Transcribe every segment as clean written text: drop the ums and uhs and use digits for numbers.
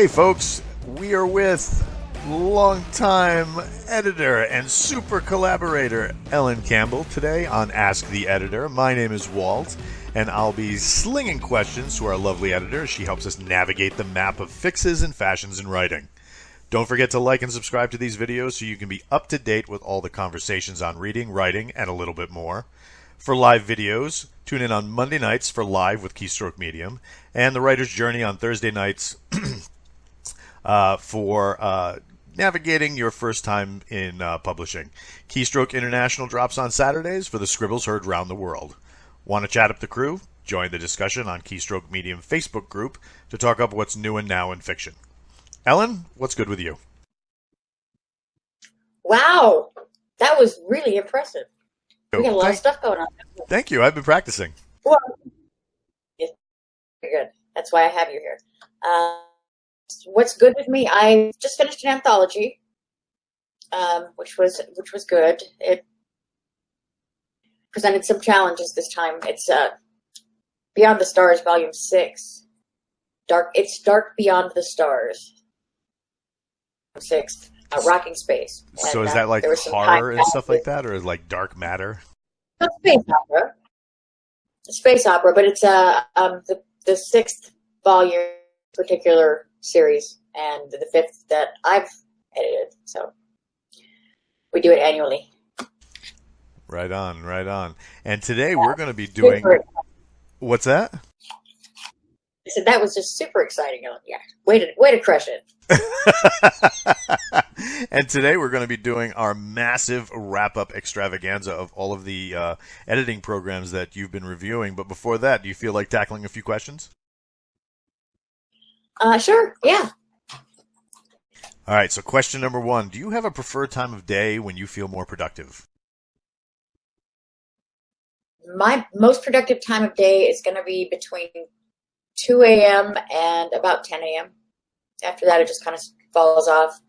Hey folks, we are with longtime editor and super collaborator Ellen Campbell today on Ask the Editor. My name is Walt, and I'll be slinging questions to our lovely editor. She helps us navigate the map of fixes and fashions in writing. Don't forget to like and subscribe to these videos so you can be up to date with all the conversations on reading, writing, and a little bit more. For live videos, tune in on Monday nights for Live with Keystroke Medium, and The Writer's Journey on Thursday nights for navigating your first time in publishing. Keystroke International drops on Saturdays for the scribbles heard round the world. Want to chat up the crew? Join the discussion on Keystroke Medium Facebook group to talk up what's new and now in fiction. Ellen, what's good with you? Wow, that was really impressive. We got a lot of stuff going on. Thank you. I've been practicing. Well, it's very good. That's why I have you here. What's good with me? I just finished an anthology, which was good. It presented some challenges this time. It's Beyond the Stars, Volume 6. It's Dark Beyond the Stars. 6. Rocking Space. So and, is that like horror and stuff like that, or is like dark matter? Space opera. Space opera, but it's the 6th volume particular series and the 5th that I've edited. So we do it annually. Right on, right on. And today we're going to be doing... What's that? I said that was just super exciting. Yeah, way to crush it. And today we're going to be doing our massive wrap-up extravaganza of all of the editing programs that you've been reviewing. But before that, do you feel like tackling a few questions? Sure, yeah. All right, so question number 1. Do you have a preferred time of day when you feel more productive? My most productive time of day is going to be between 2 a.m. and about 10 a.m. After that, it just kind of falls off.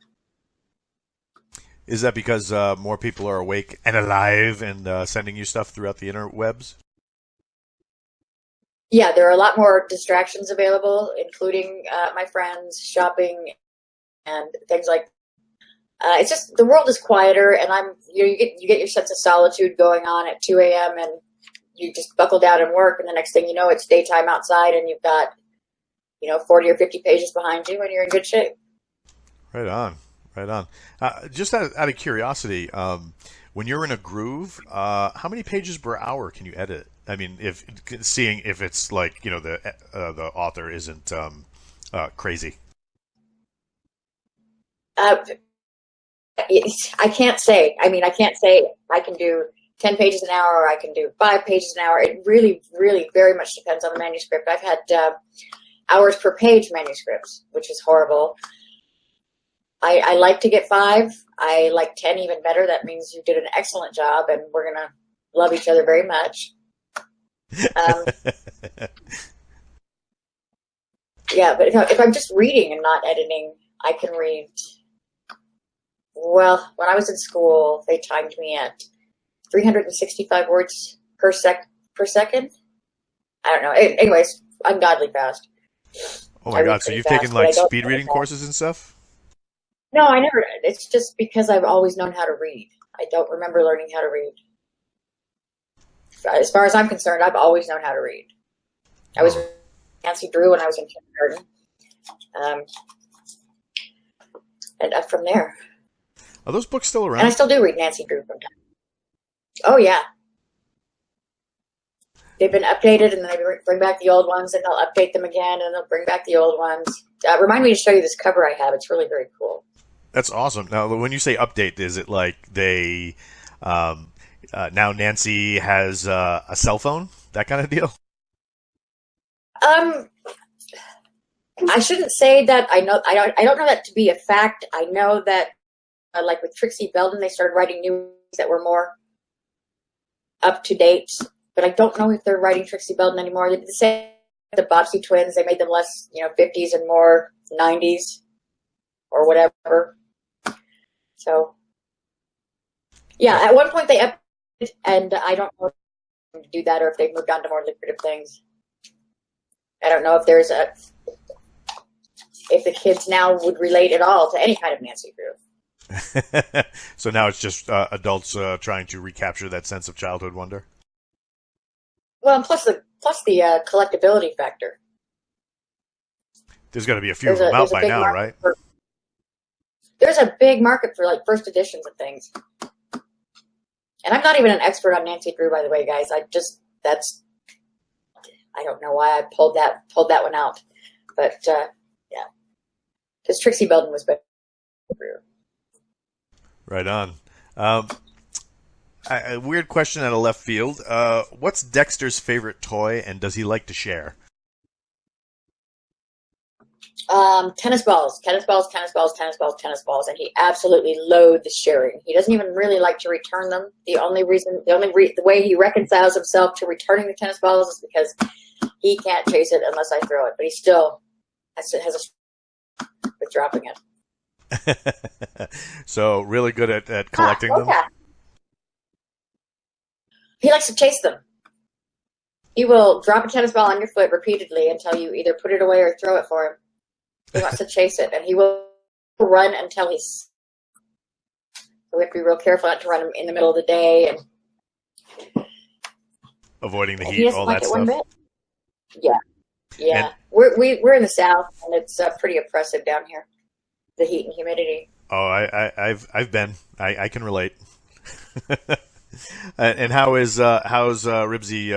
Is that because more people are awake and alive and sending you stuff throughout the interwebs? Yeah, there are a lot more distractions available, including my friends, shopping, and things like that. It's just the world is quieter, and you get your sense of solitude going on at 2 a.m. and you just buckle down and work, and the next thing you know, it's daytime outside, and you've got 40 or 50 pages behind you, and you're in good shape. Right on, right on. Just out of curiosity, when you're in a groove, how many pages per hour can you edit? I mean, if it's like the author isn't crazy. I can't say. I can't say I can do 10 pages an hour or I can do 5 pages an hour. It really, really very much depends on the manuscript. I've had hours per page manuscripts, which is horrible. I like to get 5. I like 10 even better. That means you did an excellent job, and we're going to love each other very much. Yeah, but if I'm just reading and not editing, I can read. Well, when I was in school, they timed me at 365 words per second. I don't know. Anyways, ungodly fast. Oh my God! So you've taken like speed reading courses and stuff? No, I never did. It's just because I've always known how to read. I don't remember learning how to read. As far as I'm concerned, I've always known how to read. I was Nancy Drew when I was in kindergarten. And up from there. Are those books still around? And I still do read Nancy Drew from time. Oh, yeah. They've been updated, and then they bring back the old ones, and they'll update them again, and they'll bring back the old ones. Remind me to show you this cover I have. It's really very cool. That's awesome. Now, when you say update, is it like they now Nancy has a cell phone, that kind of deal? I shouldn't say that. I don't know that to be a fact. I know that, like with Trixie Belden, they started writing new that were more up to date. But I don't know if they're writing Trixie Belden anymore. They did the same with the Bobbsey twins. They made them less, 50s and more 90s or whatever. So, yeah, at one point they updated, and I don't know if to do that or if they've moved on to more lucrative things. I don't know if there's if the kids now would relate at all to any kind of Nancy Drew. So now it's just adults trying to recapture that sense of childhood wonder. Well, and plus the collectability factor. There's got to be a few of them out by now, right? There's a big market for like first editions of things. And I'm not even an expert on Nancy Drew, by the way, guys. I don't know why I pulled that one out, but yeah, because Trixie Belden was better. Right on. A weird question out of left field. What's Dexter's favorite toy, and does he like to share? Tennis balls, and he absolutely loathes sharing. He doesn't even really like to return them. The way he reconciles himself to returning the tennis balls is because he can't chase it unless I throw it. But he still has a with dropping it. So really good at collecting them. He likes to chase them. He will drop a tennis ball on your foot repeatedly until you either put it away or throw it for him. He wants to chase it, and he will run until he's. So we have to be real careful not to run him in the middle of the day and avoiding the heat, all that stuff. Yeah. We're in the South, and it's pretty oppressive down here. The heat and humidity. Oh, I've been. I can relate. And how's Ribsy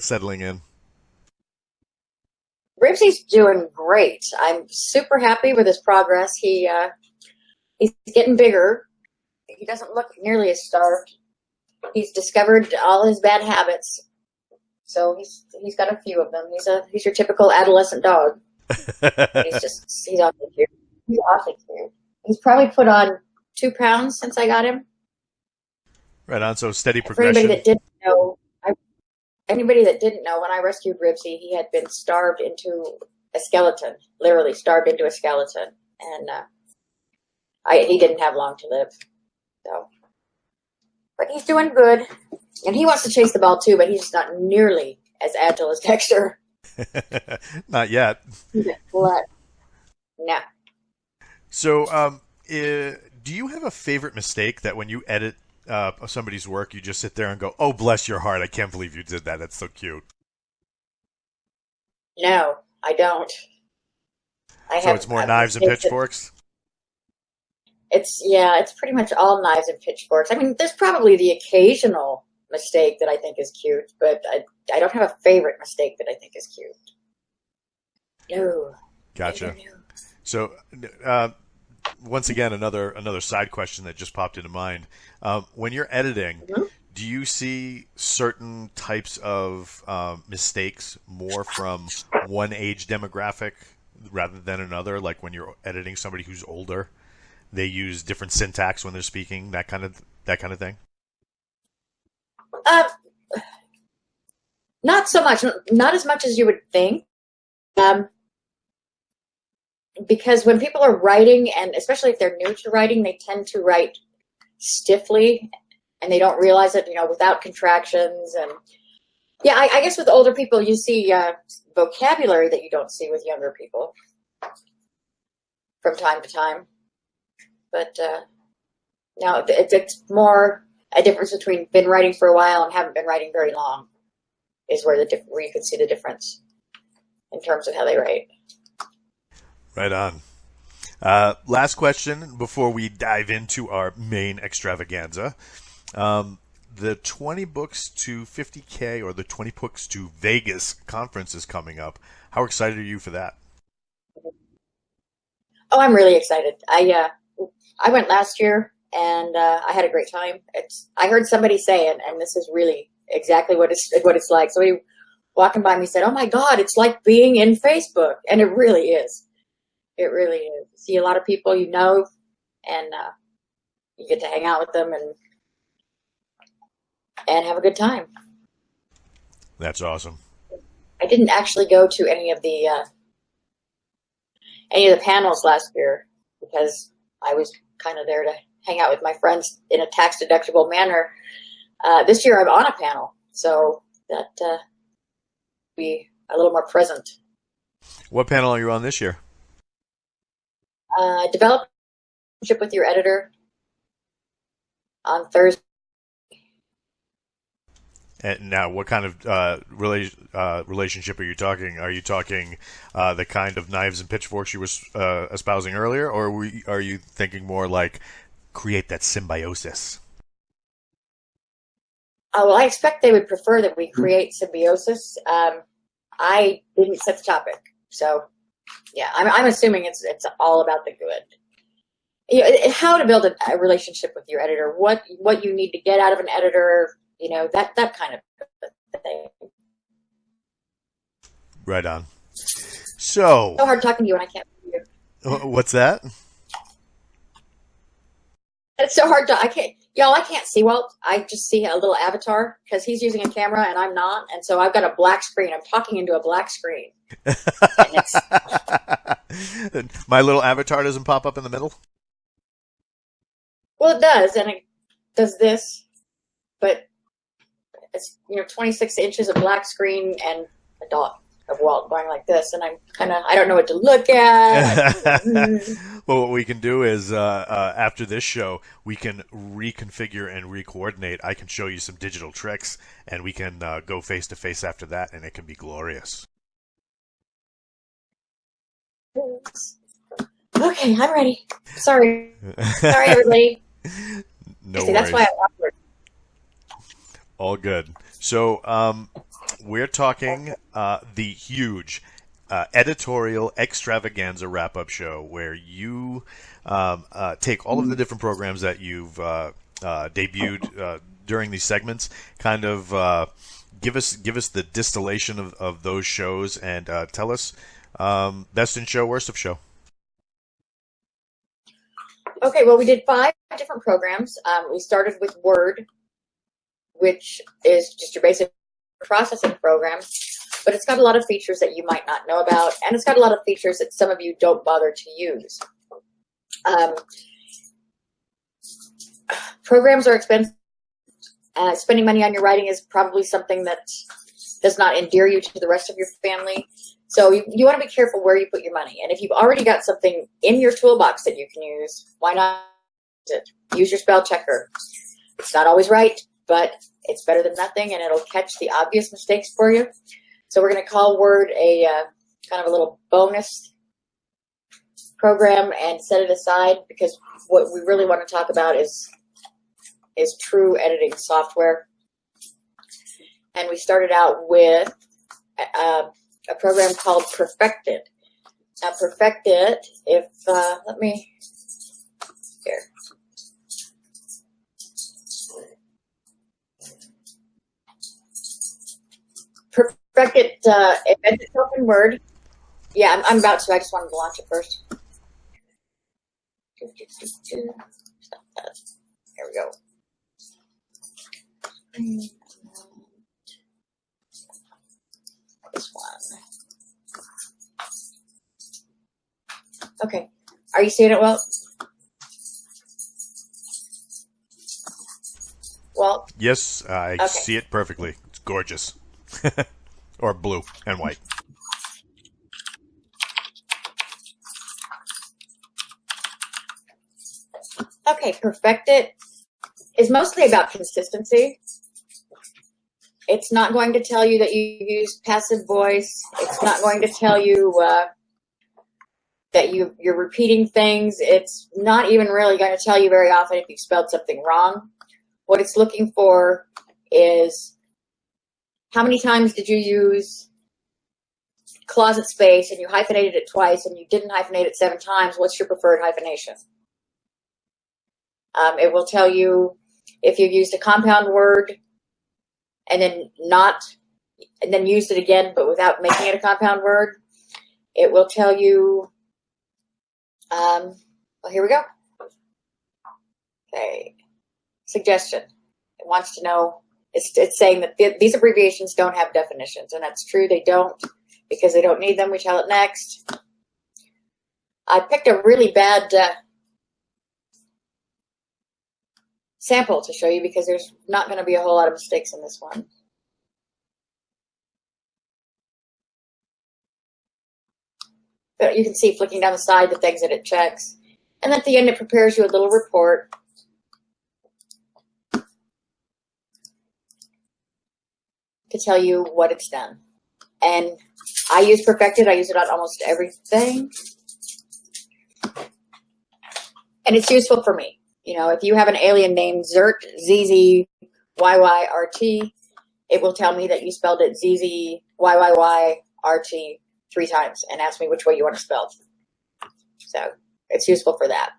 settling in? Ribsy's doing great. I'm super happy with his progress. He's getting bigger. He doesn't look nearly as starved. He's discovered all his bad habits. So he's got a few of them. He's your typical adolescent dog. He's awfully cute. He's awfully cute. He's probably put on 2 pounds since I got him. Right on. So steady progression. For anybody that didn't know, when I rescued Ribsy, he had been starved into a skeleton, literally starved into a skeleton, and he didn't have long to live. So, but he's doing good, and he wants to chase the ball too, but he's just not nearly as agile as Dexter. Not yet. What? No. So, do you have a favorite mistake that when you edit somebody's work, you just sit there and go, "Oh, bless your heart! I can't believe you did that. That's so cute." No, I don't. So it's more knives and pitchforks? It's pretty much all knives and pitchforks. I mean, there's probably the occasional mistake that I think is cute, but I don't have a favorite mistake that I think is cute. No. Gotcha. No. So, once again, another side question that just popped into mind. When you're editing, mm-hmm. Do you see certain types of mistakes more from one age demographic rather than another? Like when you're editing somebody who's older, they use different syntax when they're speaking, that kind of thing? Not so much. Not as much as you would think. Because when people are writing, and especially if they're new to writing, they tend to write stiffly, and they don't realize it, without contractions. And yeah, I guess with older people, you see vocabulary that you don't see with younger people from time to time. But now it's more a difference between been writing for a while and haven't been writing very long is where you can see the difference in terms of how they write. Right on. Last question before we dive into our main extravaganza. The 20 books to 50K or the 20 books to Vegas conference is coming up. How excited are you for that? Oh, I'm really excited. I went last year and I had a great time. I heard somebody say, and this is really exactly what it's like. Somebody walking by me said, "Oh my God, it's like being in Facebook," and it really is. It really is. You see a lot of people and you get to hang out with them and have a good time. That's awesome. I didn't actually go to any of the panels last year because I was kind of there to hang out with my friends in a tax-deductible manner. This year I'm on a panel, so that be a little more present. What panel are you on this year? Develop a relationship with your editor on Thursday. And now, what kind of relationship are you talking? Are you talking the kind of knives and pitchforks you were espousing earlier, or are you thinking more like create that symbiosis? Well, I expect they would prefer that we create symbiosis. I didn't set the topic, so yeah, I'm assuming it's all about the good. You know, how to build a relationship with your editor, what you need to get out of an editor, you know, that kind of thing. Right on. So hard talking to you when I can't see you. What's that? It's so hard I can't see Walt. I just see a little avatar because he's using a camera and I'm not, and so I've got a black screen. I'm talking into a black screen. My little avatar doesn't pop up in the middle? Well, it does, and it does this, but it's 26 inches of black screen and a dot of Walt going like this, and I don't know what to look at. Well, what we can do is after this show, we can reconfigure and re-coordinate. I can show you some digital tricks, and we can go face to face after that, and it can be glorious. Okay, I'm ready. Sorry, everybody. No See, worries. that's why I'm awkward. All good. So we're talking the huge editorial extravaganza wrap-up show where you take all of the different programs that you've debuted during these segments, kind of give us the distillation of those shows, and tell us best in show, worst of show. Okay, well, we did 5 different programs. We started with Word, which is just your basic processing program, but it's got a lot of features that you might not know about, and it's got a lot of features that some of you don't bother to use. Programs are expensive. Spending money on your writing is probably something that does not endear you to the rest of your family. So you want to be careful where you put your money. And if you've already got something in your toolbox that you can use, why not use it? Use your spell checker. It's not always right, but it's better than nothing, and it'll catch the obvious mistakes for you. So we're going to call Word a kind of a little bonus program and set it aside, because what we really want to talk about is true editing software. And we started out with a program called Perfective. Now, Perfective, let me, here. Perfective embeds itself in Word. Yeah, I'm about to. I just wanted to launch it first. Stop that. There we go. This one. Okay. Are you seeing it well? Well. Yes, I see it perfectly. It's gorgeous. Or blue and white. Okay, Perfective is mostly about consistency. It's not going to tell you that you use passive voice. It's not going to tell you that you're repeating things. It's not even really going to tell you very often if you spelled something wrong. What it's looking for is how many times did you use closet space and you hyphenated it twice and you didn't hyphenate it 7 times. What's your preferred hyphenation? It will tell you if you used a compound word and then used it again, but without making it a compound word. It will tell you, well, here we go. Okay. Suggestion. It wants to know, it's saying that these abbreviations don't have definitions, and that's true. They don't, because they don't need them. We tell it next. I picked a really bad sample to show you because there's not going to be a whole lot of mistakes in this one. But you can see flicking down the side the things that it checks. And at the end, it prepares you a little report to tell you what it's done. And I use Perfective. I use it on almost everything. And it's useful for me. You know, if you have an alien named Zert, ZZYYRT, it will tell me that you spelled it ZZYYYRT 3 times and ask me which way you want it spelled. So it's useful for that.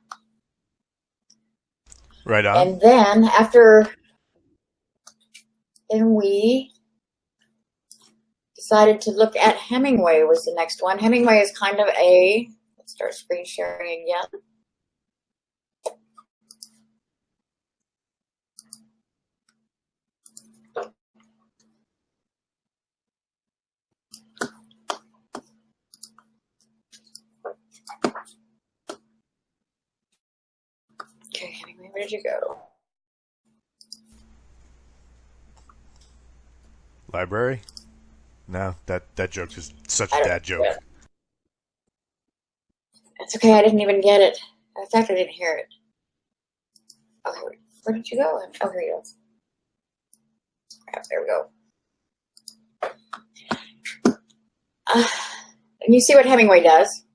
Right on. And then then we decided to look at Hemingway was the next one. Hemingway is kind of let's start screen sharing again. Okay, Hemingway, where did you go? Library? No, that joke is such a dad joke. It's okay, I didn't even get it. In fact, I didn't hear it. Oh, where did you go? Oh, here you go. Crap, there we go. And you see what Hemingway does.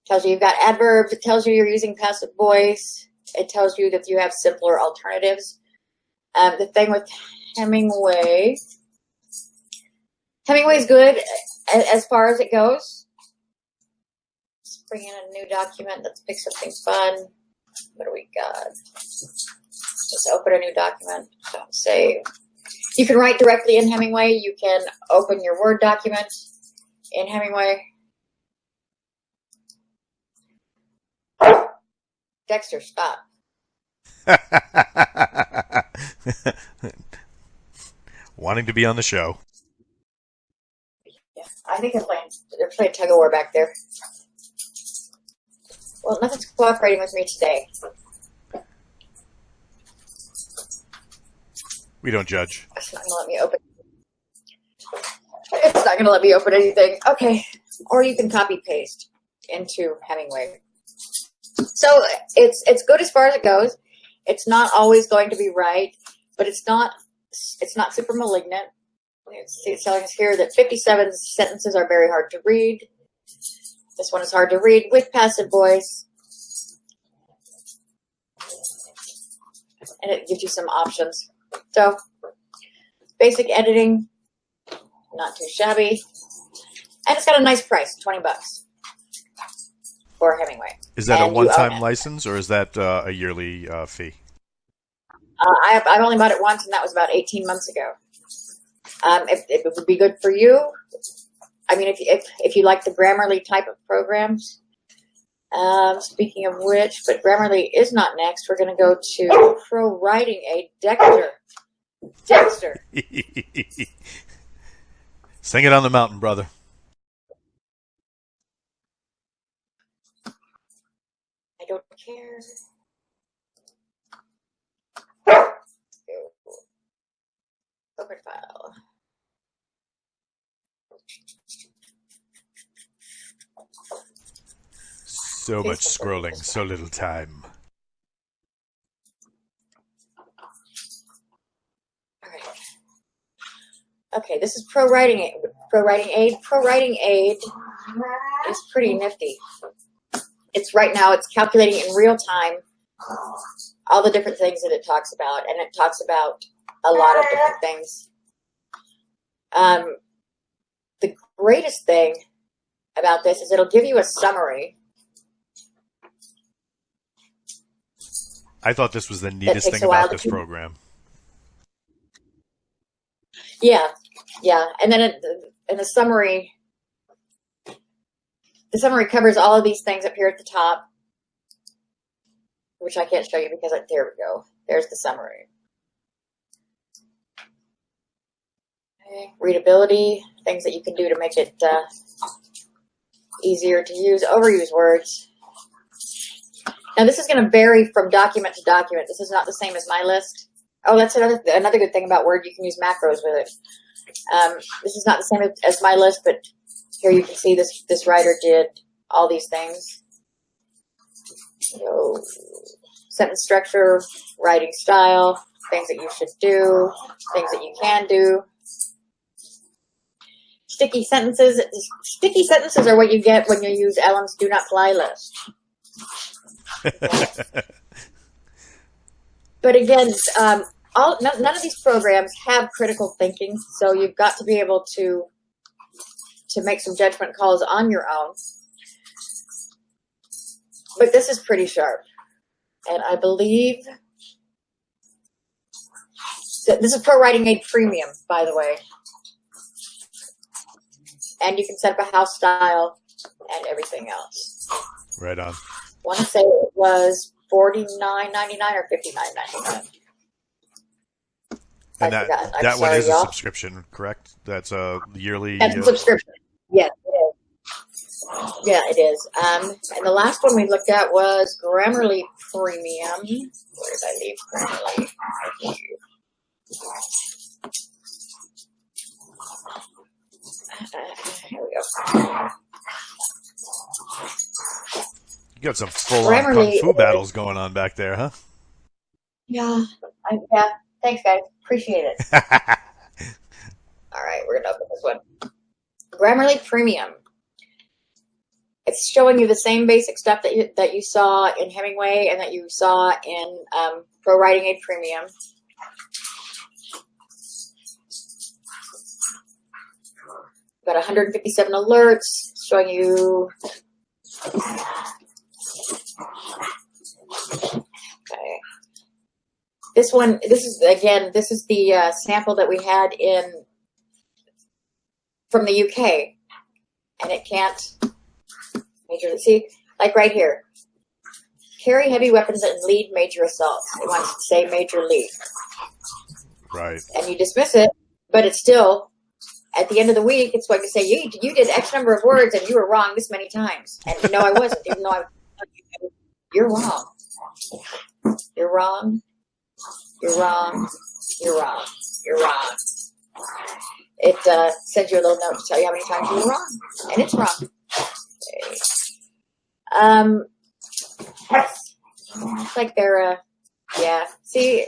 Tells you you've got adverbs. It tells you you're using passive voice. It tells you that you have simpler alternatives. The thing with Hemingway is good as far as it goes. Let's bring in a new document. Let's pick something fun. What do we got? Just open a new document. Don't save. You can write directly in Hemingway. You can open your Word document in Hemingway. Dexter, stop. Wanting to be on the show. Yeah, I think they're playing tug of war back there. Well, nothing's cooperating with me today. We don't judge. It's not going to let me open. It's not going to let me open anything. Okay. Or you can copy paste into Hemingway. So it's good as far as it goes. It's not always going to be right, but it's not super malignant. It's telling us here that 57 sentences are very hard to read. This one is hard to read with passive voice. And it gives you some options. So, basic editing, not too shabby. And it's got a nice price, $20 for Hemingway. Is that a one-time license, or is that a yearly fee? I've only bought it once, and that was about 18 months ago. If it would be good for you, I mean, if you like the Grammarly type of programs. Speaking of which, but Grammarly is not next. We're going to go to ProWriting Alerts. Dexter. Sing it on the mountain, brother. I don't care. Open file. So much scrolling, so little time. Okay, this is ProWriting Aid. ProWriting Aid is pretty nifty. It's right now, it's calculating in real time all the different things that it talks about, and it talks about a lot of different things. The greatest thing about this is it'll give you a summary. I thought this was the neatest thing about this program. Yeah, and then in the summary covers all of these things up here at the top, which I can't show you because there we go. There's the summary. Okay. Readability, things that you can do to make it easier to use. Overuse words. Now this is going to vary from document to document. This is not the same as my list. Oh, that's another good thing about Word. You can use macros with it. This is not the same as my list, but Here you can see this writer did all these things. So, sentence structure, writing style, things that you should do, things that you can do. Sticky sentences. Sticky sentences are what you get when you use Ellen's do not fly list. But again, none of these programs have critical thinking, so you've got to be able to make some judgment calls on your own. But this is pretty sharp. And I believe that this is ProWriting Aid Premium, by the way. And you can set up a house style and everything else. Right on. I want to say it was $49.99 or $59.99. And that one is a subscription, correct? That's a yearly. That's a subscription. Yes, it is. Yeah, it is. And the last one we looked at was Grammarly Premium. Where did I leave Grammarly? Here we go. You got some full-on kung fu battles going on back there, huh? Yeah. Yeah. Thanks, guys. Appreciate it. All right, we're gonna open this one. Grammarly Premium. It's showing you the same basic stuff that you saw in Hemingway and that you saw in ProWriting Aid Premium. Got 157 alerts showing you. Okay. This is the sample that we had from the UK, and it can't see, like right here, carry heavy weapons and lead major assaults. It wants to say major lead. Right. And you dismiss it, but it's still, at the end of the week, it's going to say, you did X number of words and you were wrong this many times. And no, I wasn't, even though you're wrong. You're wrong. You're wrong. You're wrong. You're wrong. It sends you a little note to tell you how many times you were wrong. And it's wrong. Okay. It's like they're, yeah. See,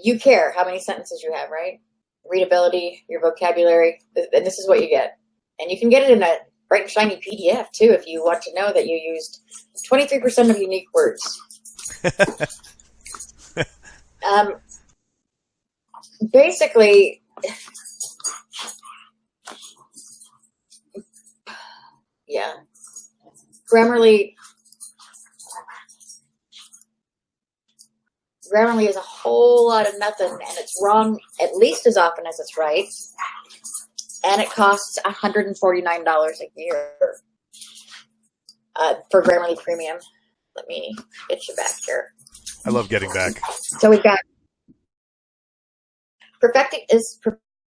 you care how many sentences you have, right? Readability, your vocabulary, and this is what you get. And you can get it in a bright and shiny PDF, too, if you want to know that you used 23% of unique words. Basically, yeah, Grammarly is a whole lot of nothing, and it's wrong at least as often as it's right, and it costs $149 a year for Grammarly Premium. Let me get you back here. I love getting back. So we've got Perfective is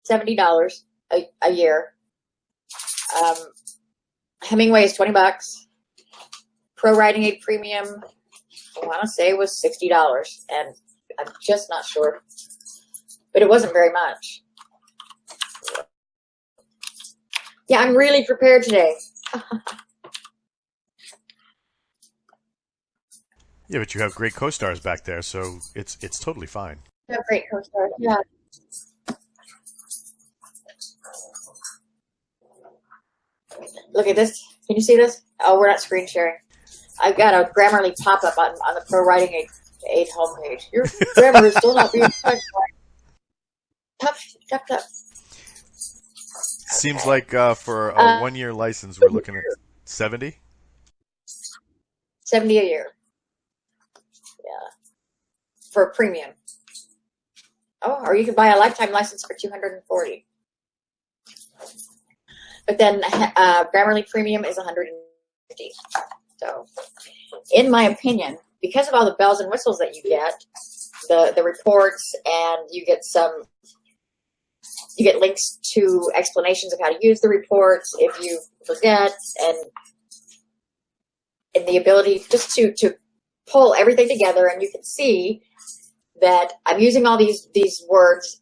$70 a year. Hemingway is $20. ProWriting Aid Premium, I want to say, was $60, and I'm just not sure, but it wasn't very much. Yeah, I'm really prepared today. Yeah, but you have great co-stars back there, so it's totally fine. You have great co-stars, yeah. Look at this. Can you see this? Oh, we're not screen sharing. I've got a Grammarly pop-up on the ProWriting Aid homepage. Your grammar is still not being checked. Tough. Seems like for a 1-year license, we're looking at 70? 70 a year. Yeah. For premium. Oh, or you can buy a lifetime license for $240. But then Grammarly Premium is $150. So, in my opinion, because of all the bells and whistles that you get, the reports, and you get links to explanations of how to use the reports if you forget, and the ability just to pull everything together, and you can see that I'm using all these words,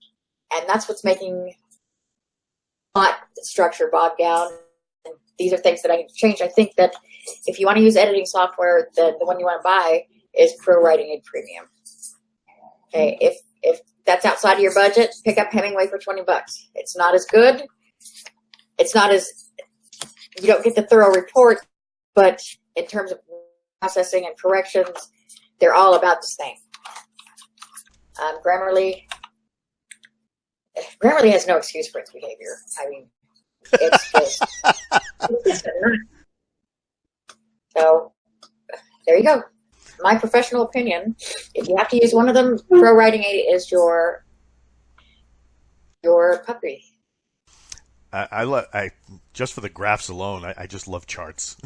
and that's what's making not structure bogged down. And these are things that I need to change. I think that if you want to use editing software, the one you want to buy is ProWriting Premium. Okay, if that's outside of your budget, pick up Hemingway for $20. It's not as good. It's not as, you don't get the thorough report, but in terms of processing and corrections, they're all about the same. Grammarly has no excuse for its behavior. I mean, it's just, so there you go. My professional opinion, if you have to use one of them, ProWriting is your puppy. I just for the graphs alone, I just love charts.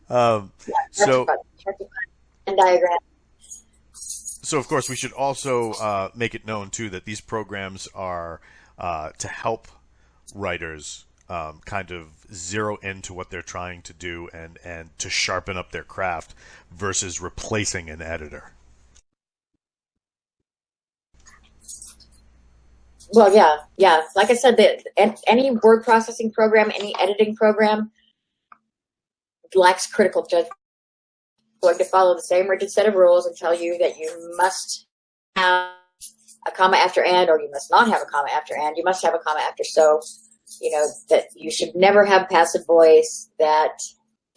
And diagrams. So, of course, we should also make it known, too, that these programs are to help writers kind of zero into what they're trying to do and to sharpen up their craft versus replacing an editor. Well, yeah. Like I said, any word processing program, any editing program lacks critical judgment. Going to follow the same rigid set of rules and tell you that you must have a comma after and, or you must not have a comma after and, you must have a comma after so, that you should never have passive voice, that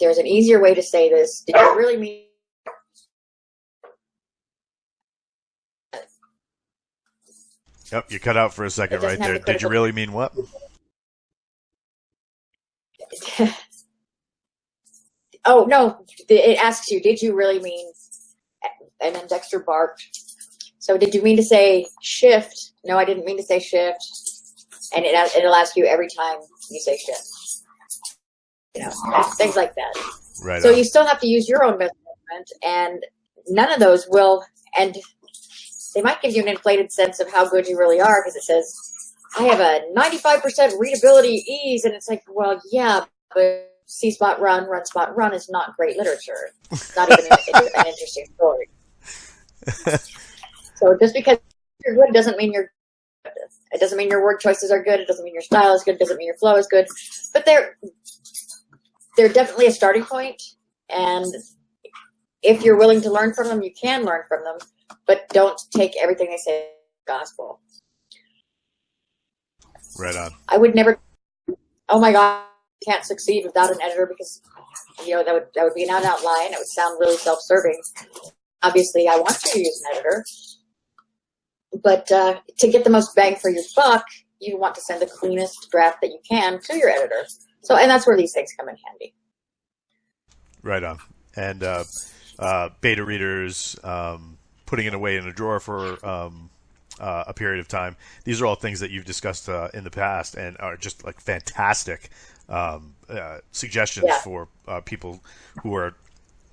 there's an easier way to say this. Did you really mean? Yep, you cut out for a second right there. Did you really mean what? Oh, no, it asks you, did you really mean, and then Dexter barked. So did you mean to say shift? No, I didn't mean to say shift. And it'll ask you every time you say shift. Things like that. Right. So you still have to use your own measurement, and none of those will, and they might give you an inflated sense of how good you really are, because it says, I have a 95% readability ease, and it's like, well, yeah, but C spot run spot run is not great literature. It's not even an interesting story. So just because you're good doesn't mean you're good. It doesn't mean your word choices are good. It doesn't mean your style is good. It doesn't mean your flow is good. But they're definitely a starting point. And if you're willing to learn from them, you can learn from them. But don't take everything they say as gospel. Right on. I would never. Oh my God. Can't succeed without an editor, because that would be an out lie, and it would sound really self-serving. Obviously, I want you to use an editor, but to get the most bang for your buck, you want to send the cleanest draft that you can to your editor. So, and that's where these things come in handy. Right on. And beta readers, putting it away in a drawer for a period of time. These are all things that you've discussed in the past and are just like fantastic suggestions for people who are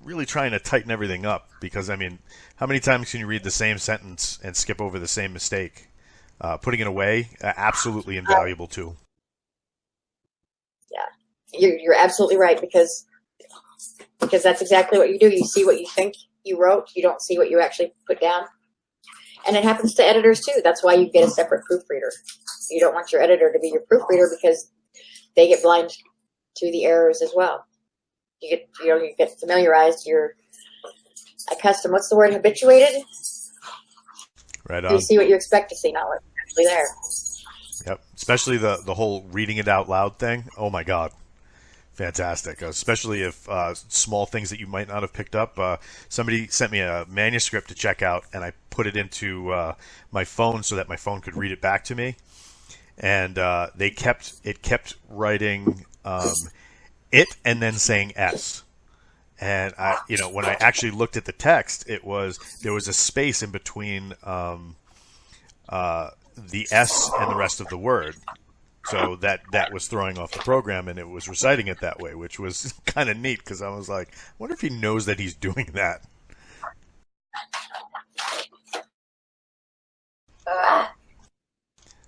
really trying to tighten everything up. Because, I mean, how many times can you read the same sentence and skip over the same mistake? Putting it away, absolutely invaluable tool. Yeah, you're absolutely right, because that's exactly what you do. You see what you think you wrote. You don't see what you actually put down. And it happens to editors too. That's why you get a separate proofreader. You don't want your editor to be your proofreader, because they get blind to the errors as well. You get familiarized. You're accustomed. What's the word? Habituated. Right on. You see what you expect to see, not what's actually there. Yep. Especially the whole reading it out loud thing. Oh my God. Fantastic. Especially if small things that you might not have picked up. Somebody sent me a manuscript to check out, and I put it into my phone so that my phone could read it back to me. And it kept writing it and then saying S. And when I actually looked at the text, there was a space in between the S and the rest of the word. So that was throwing off the program, and it was reciting it that way, which was kind of neat, because I was like, I wonder if he knows that he's doing that.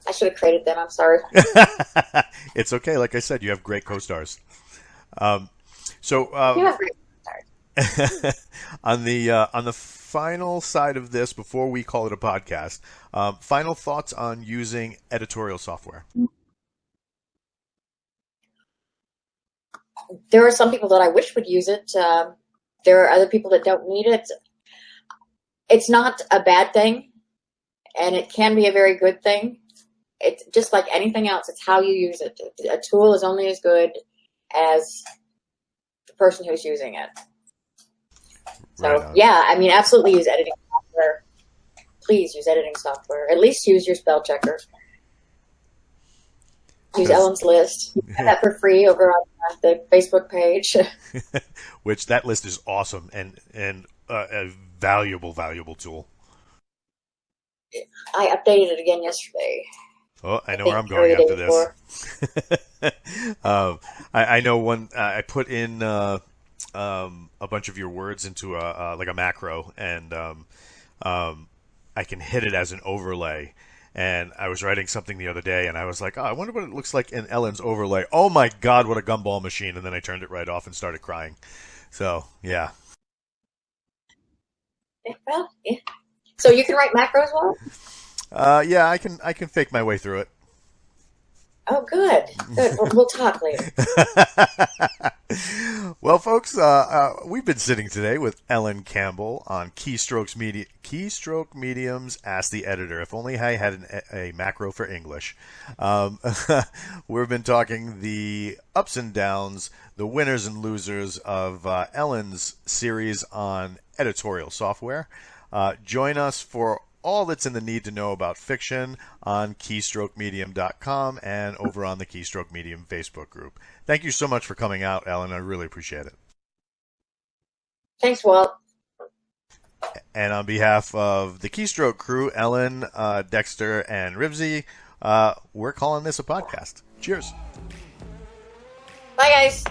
I should have created them. I'm sorry. It's okay. Like I said, you have great co-stars. You have great co-stars. On the final side of this, before we call it a podcast, final thoughts on using editorial software. There are some people that I wish would use it. There are other people that don't need it. It's not a bad thing, and it can be a very good thing. It's just like anything else. It's how you use it. A tool is only as good as the person who's using it. So, Right, yeah, I mean, absolutely use editing software. Please use editing software. At least use your spell checker. Use Ellen's list. Have that for free over on the Facebook page. Which that list is awesome and a valuable tool. I updated it again yesterday. Oh, I know where I'm going after this. I know one. I put in a bunch of your words into a macro, and I can hit it as an overlay. And I was writing something the other day, and I was like, "Oh, I wonder what it looks like in Ellen's overlay." Oh my God, what a gumball machine! And then I turned it right off and started crying. So yeah. Well, yeah. So you can write macros well? Yeah, I can fake my way through it. Oh, good. Good. We'll talk later. Well, folks, we've been sitting today with Ellen Campbell on Keystroke Medium's Ask the Editor. If only I had a macro for English. We've been talking the ups and downs, the winners and losers of Ellen's series on editorial software. Join us for all that's in the need to know about fiction on KeyStrokeMedium.com and over on the Keystroke Medium Facebook group. Thank you so much for coming out, Ellen. I really appreciate it. Thanks, Walt. And on behalf of the Keystroke crew, Ellen, Dexter, and Ribsy, we're calling this a podcast. Cheers. Bye, guys.